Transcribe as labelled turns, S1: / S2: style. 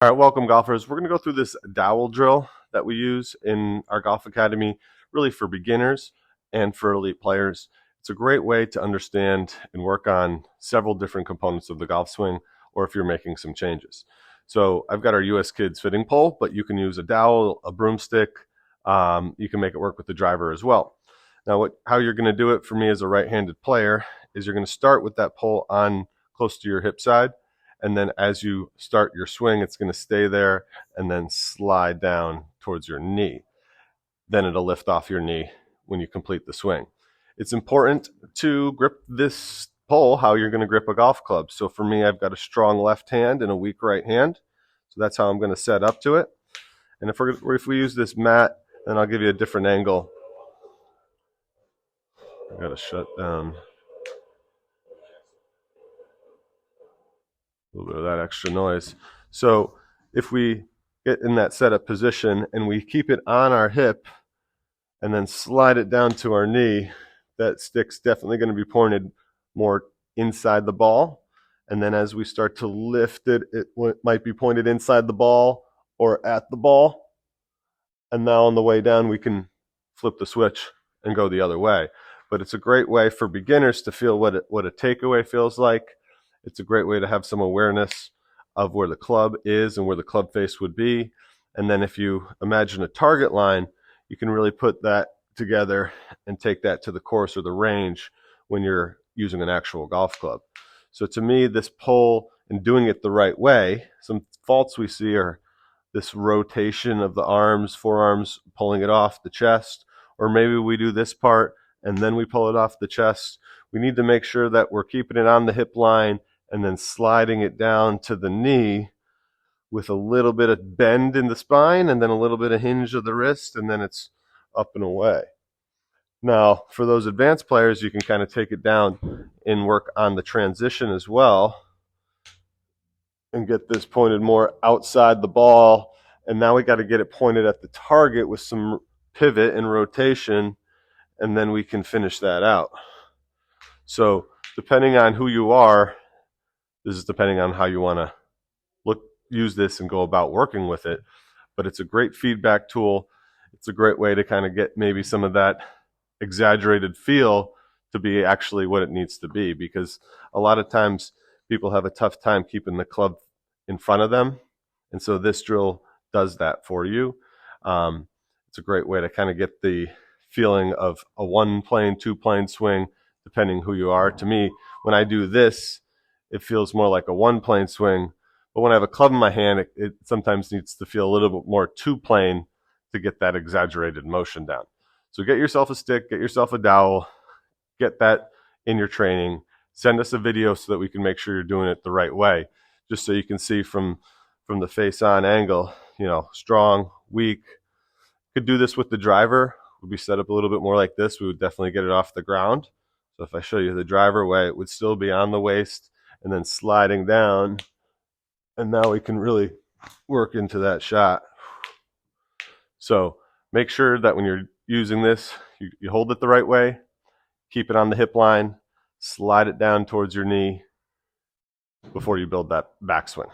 S1: All right, welcome golfers. We're going to go through this dowel drill that we use in our golf academy, really for beginners and for elite players. It's a great way to understand and work on several different components of the golf swing, or if you're making some changes. So I've got our US Kids fitting pole, but you can use a dowel, a broomstick. You can make it work with the driver as well. Now, how you're going to do it for me as a right-handed player is you're going to start with that pole on close to your hip side. And then as you start your swing, it's going to stay there and then slide down towards your knee. Then it'll lift off your knee when you complete the swing. It's important to grip this pole how you're going to grip a golf club. So for me, I've got a strong left hand and a weak right hand. So that's how I'm going to set up to it. And if we use this mat, then I'll give you a different angle. I got to shut down a little bit of that extra noise. So if we get in that setup position and we keep it on our hip and then slide it down to our knee, that stick's definitely going to be pointed more inside the ball. And then as we start to lift it, it might be pointed inside the ball or at the ball. And now on the way down, we can flip the switch and go the other way. But it's a great way for beginners to feel what a takeaway feels like. It's a great way to have some awareness of where the club is and where the club face would be. And then if you imagine a target line, you can really put that together and take that to the course or the range when you're using an actual golf club. So to me, this pole and doing it the right way, some faults we see are this rotation of the arms, forearms, pulling it off the chest, or maybe we do this part and then we pull it off the chest. We need to make sure that we're keeping it on the hip line and then sliding it down to the knee with a little bit of bend in the spine and then a little bit of hinge of the wrist, and then it's up and away. Now, for those advanced players, you can kind of take it down and work on the transition as well and get this pointed more outside the ball. And now we got to get it pointed at the target with some pivot and rotation, and then we can finish that out. So depending on who you are, this is depending on how you want to use this and go about working with it. But it's a great feedback tool. It's a great way to kind of get maybe some of that exaggerated feel to be actually what it needs to be, because a lot of times people have a tough time keeping the club in front of them. And so this drill does that for you. It's a great way to kind of get the feeling of a one plane, two plane swing, depending who you are. To me, when I do this, it feels more like a one plane swing. But when I have a club in my hand, it sometimes needs to feel a little bit more two plane to get that exaggerated motion down. So get yourself a stick, get yourself a dowel, get that in your training. Send us a video so that we can make sure you're doing it the right way, just so you can see from the face on angle, strong, weak. Could do this with the driver. Would be set up a little bit more like this. We would definitely get it off the ground. So if I show you the driver way, it would still be on the waist and then sliding down. And now we can really work into that shot. So make sure that when you're using this, you hold it the right way, keep it on the hip line, slide it down towards your knee before you build that backswing.